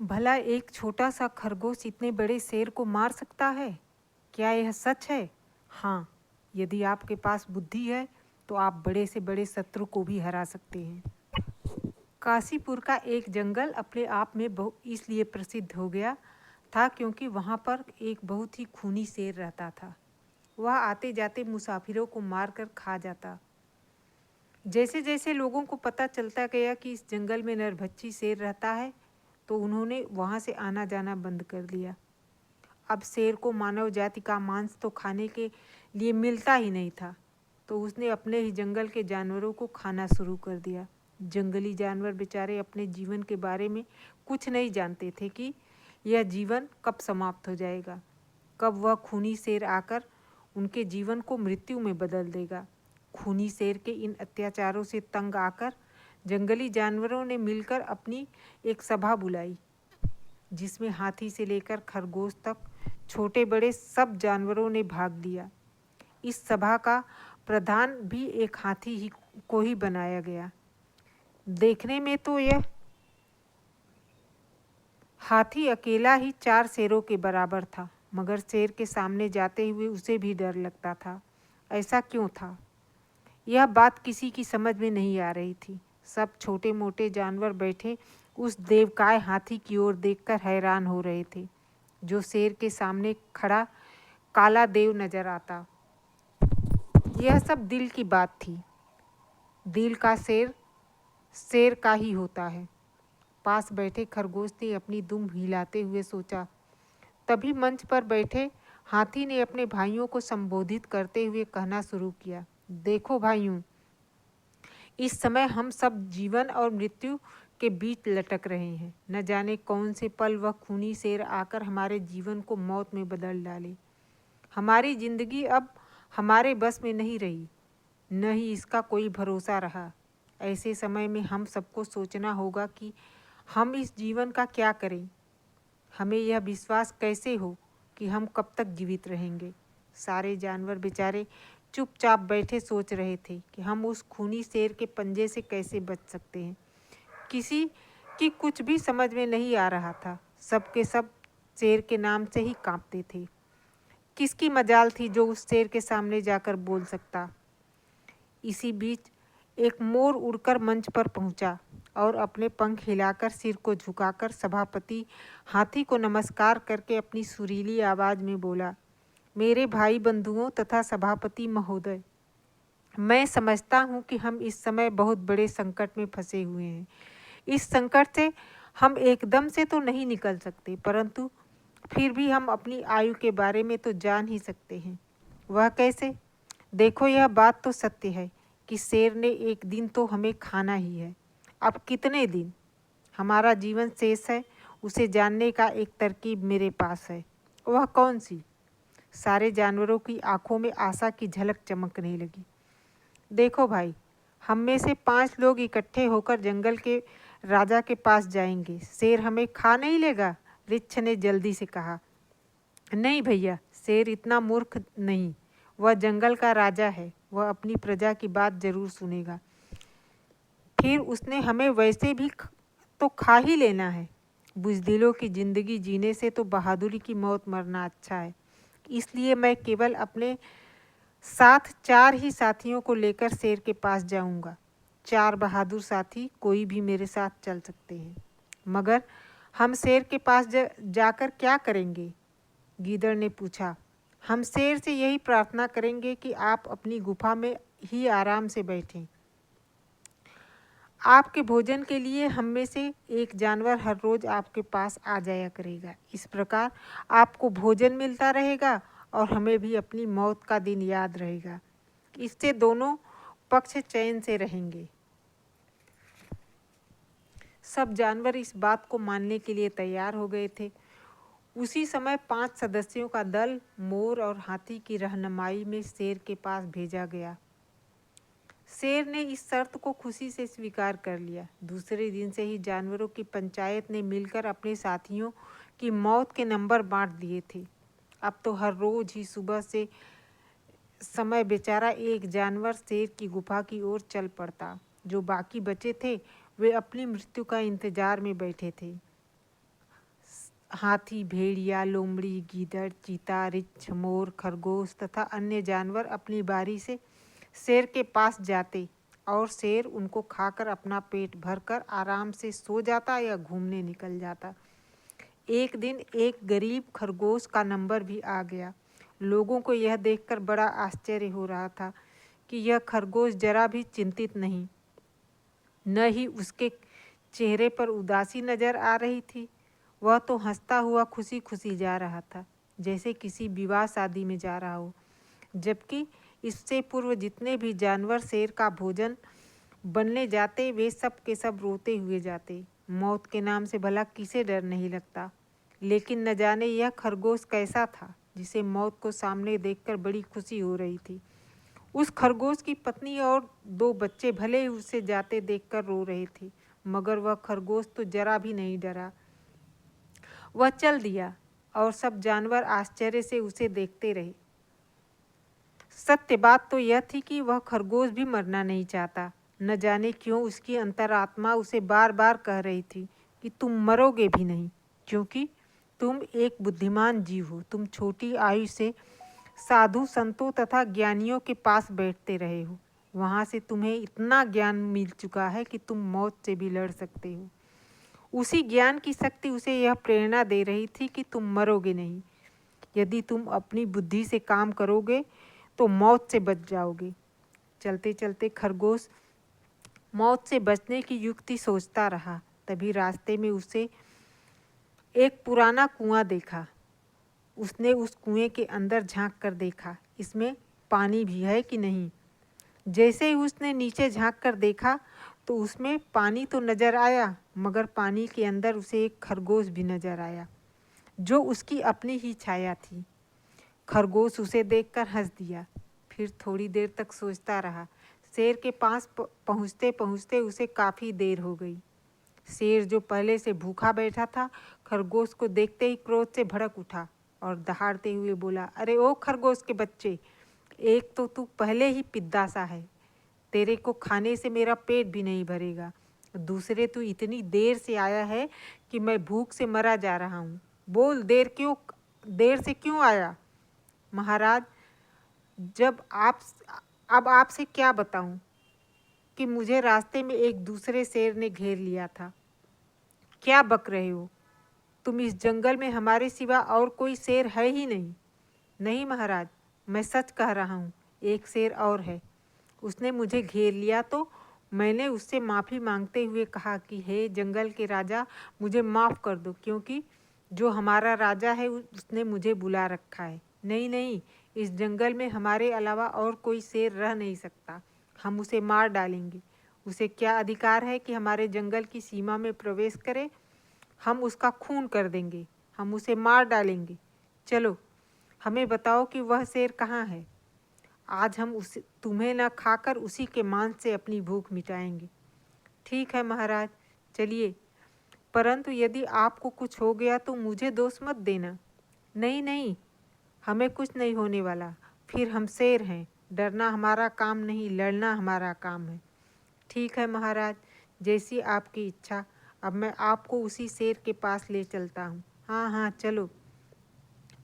भला एक छोटा सा खरगोश इतने बड़े शेर को मार सकता है? क्या यह सच है? हाँ, यदि आपके पास बुद्धि है तो आप बड़े से बड़े शत्रु को भी हरा सकते हैं। काशीपुर का एक जंगल अपने आप में इसलिए प्रसिद्ध हो गया था क्योंकि वहाँ पर एक बहुत ही खूनी शेर रहता था। वह आते जाते मुसाफिरों को मारकर खा जाता। जैसे जैसे लोगों को पता चलता गया कि इस जंगल में नरभक्षी शेर रहता है, तो उन्होंने वहाँ से आना जाना बंद कर दिया। अब शेर को मानव जाति का मांस तो खाने के लिए मिलता ही नहीं था, तो उसने अपने ही जंगल के जानवरों को खाना शुरू कर दिया। जंगली जानवर बेचारे अपने जीवन के बारे में कुछ नहीं जानते थे कि यह जीवन कब समाप्त हो जाएगा, कब वह खूनी शेर आकर उनके जीवन को मृत्यु में बदल देगा। खूनी शेर के इन अत्याचारों से तंग आकर जंगली जानवरों ने मिलकर अपनी एक सभा बुलाई, जिसमें हाथी से लेकर खरगोश तक छोटे बड़े सब जानवरों ने भाग लिया। इस सभा का प्रधान भी एक हाथी ही को ही बनाया गया। देखने में तो यह हाथी अकेला ही 4 शेरों के बराबर था, मगर शेर के सामने जाते हुए उसे भी डर लगता था। ऐसा क्यों था? यह बात किसी की समझ में नहीं आ रही थी। सब छोटे मोटे जानवर बैठे उस देवकाय हाथी की ओर देखकर हैरान हो रहे थे, जो शेर के सामने खड़ा काला देव नजर आता। यह सब दिल की बात थी। दिल का शेर शेर का ही होता है। पास बैठे खरगोश ने अपनी दुम हिलाते हुए सोचा। तभी मंच पर बैठे हाथी ने अपने भाइयों को संबोधित करते हुए कहना शुरू किया। देखो भाइयों, इस समय हम सब जीवन और मृत्यु के बीच लटक रहे हैं। न जाने कौन से पल वह खूनी शेर आकर हमारे जीवन को मौत में बदल डाले। हमारी जिंदगी अब हमारे बस में नहीं रही, न ही इसका कोई भरोसा रहा। ऐसे समय में हम सबको सोचना होगा कि हम इस जीवन का क्या करें। हमें यह विश्वास कैसे हो कि हम कब तक जीवित रहेंगे। सारे जानवर बेचारे चुपचाप बैठे सोच रहे थे कि हम उस खूनी शेर के पंजे से कैसे बच सकते हैं। किसी की कुछ भी समझ में नहीं आ रहा था। सबके सब शेर के नाम से ही कांपते थे। किसकी मजाल थी जो उस शेर के सामने जाकर बोल सकता। इसी बीच एक मोर उड़कर मंच पर पहुंचा और अपने पंख हिलाकर सिर को झुकाकर सभापति हाथी को नमस्कार करके अपनी सुरीली आवाज में बोला। मेरे भाई बंधुओं तथा सभापति महोदय, मैं समझता हूँ कि हम इस समय बहुत बड़े संकट में फंसे हुए हैं। इस संकट से हम एकदम से तो नहीं निकल सकते, परंतु फिर भी हम अपनी आयु के बारे में तो जान ही सकते हैं। वह कैसे? देखो, यह बात तो सत्य है कि शेर ने एक दिन तो हमें खाना ही है। अब कितने दिन हमारा जीवन शेष है, उसे जानने का एक तरकीब मेरे पास है। वह कौन सी? सारे जानवरों की आंखों में आशा की झलक चमकने लगी। देखो भाई, हम में से 5 लोग इकट्ठे होकर जंगल के राजा के पास जाएंगे। शेर हमें खा नहीं लेगा, रिच्छ ने जल्दी से कहा। नहीं भैया, शेर इतना मूर्ख नहीं। वह जंगल का राजा है, वह अपनी प्रजा की बात जरूर सुनेगा। फिर उसने हमें वैसे भी तो खा ही लेना है। बुज़दिलों की जिंदगी जीने से तो बहादुरी की मौत मरना अच्छा है। इसलिए मैं केवल अपने साथ 4 ही साथियों को लेकर शेर के पास जाऊंगा। 4 बहादुर साथी कोई भी मेरे साथ चल सकते हैं। मगर हम शेर के पास जाकर क्या करेंगे? गीदड़ ने पूछा। हम शेर से यही प्रार्थना करेंगे कि आप अपनी गुफा में ही आराम से बैठें। आपके भोजन के लिए हम में से एक जानवर हर रोज आपके पास आ जाया करेगा। इस प्रकार आपको भोजन मिलता रहेगा और हमें भी अपनी मौत का दिन याद रहेगा। इससे दोनों पक्ष चैन से रहेंगे। सब जानवर इस बात को मानने के लिए तैयार हो गए थे। उसी समय 5 सदस्यों का दल मोर और हाथी की रहनुमाई में शेर के पास भेजा गया। शेर ने इस शर्त को खुशी से स्वीकार कर लिया। दूसरे दिन से ही जानवरों की पंचायत ने मिलकर अपने साथियों की मौत के नंबर बांट दिए थे। अब तो हर रोज ही सुबह से समय बेचारा एक जानवर शेर की गुफा की ओर चल पड़ता। जो बाकी बचे थे वे अपनी मृत्यु का इंतजार में बैठे थे। हाथी, भेड़िया, लोमड़ी, गीदड़, चीता, रिछ, मोर, खरगोश तथा अन्य जानवर अपनी बारी से शेर के पास जाते और शेर उनको खाकर अपना पेट भरकर आराम से सो जाता या घूमने निकल जाता। एक दिन एक गरीब खरगोश का नंबर भी आ गया। लोगों को यह देखकर बड़ा आश्चर्य हो रहा था कि यह खरगोश जरा भी चिंतित नहीं, न ही उसके चेहरे पर उदासी नजर आ रही थी। वह तो हंसता हुआ खुशी खुशी जा रहा था, जैसे किसी विवाह शादी में जा रहा हो। जबकि इससे पूर्व जितने भी जानवर शेर का भोजन बनने जाते वे सब के सब रोते हुए जाते। मौत के नाम से भला किसे डर नहीं लगता। लेकिन न जाने यह खरगोश कैसा था जिसे मौत को सामने देखकर बड़ी खुशी हो रही थी। उस खरगोश की पत्नी और 2 बच्चे भले ही उसे जाते देखकर रो रहे थे, मगर वह खरगोश तो जरा भी नहीं डरा। वह चल दिया और सब जानवर आश्चर्य से उसे देखते रहे। सत्य बात तो यह थी कि वह खरगोश भी मरना नहीं चाहता। न जाने क्यों उसकी अंतरात्मा उसे बार बार कह रही थी कि तुम मरोगे भी नहीं, क्योंकि तुम एक बुद्धिमान जीव हो। तुम छोटी आयु से साधु संतों तथा ज्ञानियों के पास बैठते रहे हो। वहाँ से तुम्हें इतना ज्ञान मिल चुका है कि तुम मौत से भी लड़ सकते हो। उसी ज्ञान की शक्ति उसे यह प्रेरणा दे रही थी कि तुम मरोगे नहीं। यदि तुम अपनी बुद्धि से काम करोगे तो मौत से बच जाओगे। चलते चलते खरगोश मौत से बचने की युक्ति सोचता रहा। तभी रास्ते में उसे एक पुराना कुआं देखा। उसने उस कुएं के अंदर झांक कर देखा, इसमें पानी भी है कि नहीं। जैसे ही उसने नीचे झांक कर देखा तो उसमें पानी तो नजर आया, मगर पानी के अंदर उसे एक खरगोश भी नजर आया, जो उसकी अपनी ही छाया थी। खरगोश उसे देखकर हंस दिया। फिर थोड़ी देर तक सोचता रहा। शेर के पास पहुँचते पहुँचते उसे काफ़ी देर हो गई। शेर, जो पहले से भूखा बैठा था, खरगोश को देखते ही क्रोध से भड़क उठा और दहाड़ते हुए बोला, अरे ओ खरगोश के बच्चे, एक तो तू पहले ही पिद्दा सा है, तेरे को खाने से मेरा पेट भी नहीं भरेगा। दूसरे तू इतनी देर से आया है कि मैं भूख से मरा जा रहा हूँ। बोल, देर से क्यों आया? महाराज, जब आप अब आपसे क्या बताऊं कि मुझे रास्ते में एक दूसरे शेर ने घेर लिया था। क्या बक रहे हो? तुम इस जंगल में हमारे सिवा और कोई शेर है ही नहीं। नहीं महाराज, मैं सच कह रहा हूँ, एक शेर और है। उसने मुझे घेर लिया तो मैंने उससे माफ़ी मांगते हुए कहा कि हे जंगल के राजा, मुझे माफ़ कर दो, क्योंकि जो हमारा राजा है उसने मुझे बुला रखा है। नहीं नहीं, इस जंगल में हमारे अलावा और कोई शेर रह नहीं सकता। हम उसे मार डालेंगे। उसे क्या अधिकार है कि हमारे जंगल की सीमा में प्रवेश करे? हम उसका खून कर देंगे, हम उसे मार डालेंगे। चलो, हमें बताओ कि वह शेर कहाँ है। आज हम उसे तुम्हें न खाकर उसी के मांस से अपनी भूख मिटाएंगे। ठीक है महाराज, चलिए, परंतु यदि आपको कुछ हो गया तो मुझे दोष मत देना। नहीं नहीं, हमें कुछ नहीं होने वाला। फिर हम शेर हैं, डरना हमारा काम नहीं, लड़ना हमारा काम है। ठीक है महाराज, जैसी आपकी इच्छा। अब मैं आपको उसी शेर के पास ले चलता हूँ। हाँ हाँ, चलो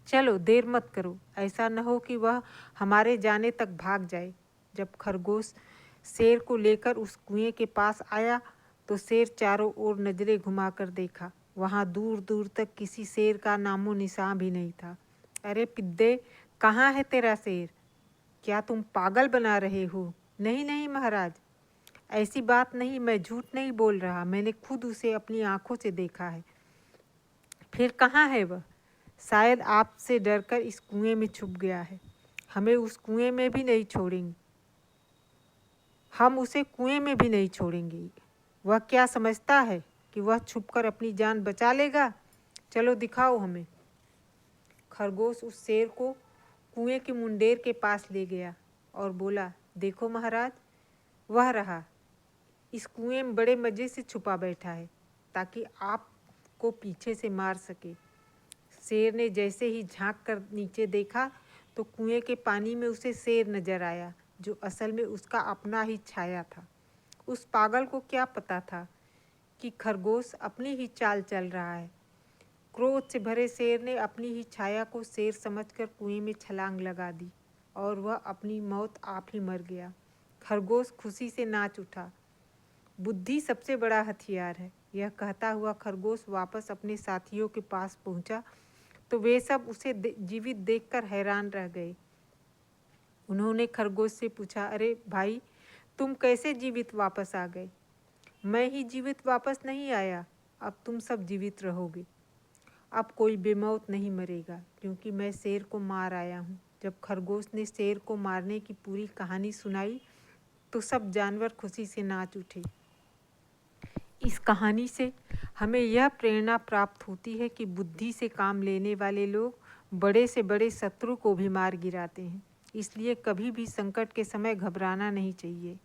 चलो, देर मत करो, ऐसा न हो कि वह हमारे जाने तक भाग जाए। जब खरगोश शेर को लेकर उस कुएं के पास आया तो शेर चारों ओर नजरें घुमाकर देखा। वहाँ दूर दूर तक किसी शेर का नामो निशान भी नहीं था। अरे पिद्दे, कहाँ है तेरा शेर? क्या तुम पागल बना रहे हो? नहीं नहीं महाराज, ऐसी बात नहीं, मैं झूठ नहीं बोल रहा, मैंने खुद उसे अपनी आंखों से देखा है। फिर कहाँ है वह? शायद आपसे डरकर इस कुएं में छुप गया है। हमें उस कुएं में भी नहीं छोड़ेंगे, हम उसे कुएं में भी नहीं छोड़ेंगे। वह क्या समझता है कि वह छुपकर अपनी जान बचा लेगा? चलो दिखाओ हमें। खरगोश उस शेर को कुएं के मुंडेर के पास ले गया और बोला, देखो महाराज, वह रहा, इस कुएं में बड़े मज़े से छुपा बैठा है ताकि आपको पीछे से मार सके। शेर ने जैसे ही झांक कर नीचे देखा तो कुएं के पानी में उसे शेर नजर आया, जो असल में उसका अपना ही छाया था। उस पागल को क्या पता था कि खरगोश अपनी ही चाल चल रहा है। क्रोध से भरे शेर ने अपनी ही छाया को शेर समझकर कुएं में छलांग लगा दी और वह अपनी मौत आप ही मर गया। खरगोश खुशी से नाच उठा। बुद्धि सबसे बड़ा हथियार है। यह कहता हुआ खरगोश वापस अपने साथियों के पास पहुंचा तो वे सब उसे जीवित देखकर हैरान रह गए। उन्होंने खरगोश से पूछा, अरे भाई, तुम कैसे जीवित वापस आ गए? मैं ही जीवित वापस नहीं आया, अब तुम सब जीवित रहोगे। अब कोई बेमौत नहीं मरेगा क्योंकि मैं शेर को मार आया हूँ। जब खरगोश ने शेर को मारने की पूरी कहानी सुनाई तो सब जानवर खुशी से नाच उठे। इस कहानी से हमें यह प्रेरणा प्राप्त होती है कि बुद्धि से काम लेने वाले लोग बड़े से बड़े शत्रु को भी मार गिराते हैं। इसलिए कभी भी संकट के समय घबराना नहीं चाहिए।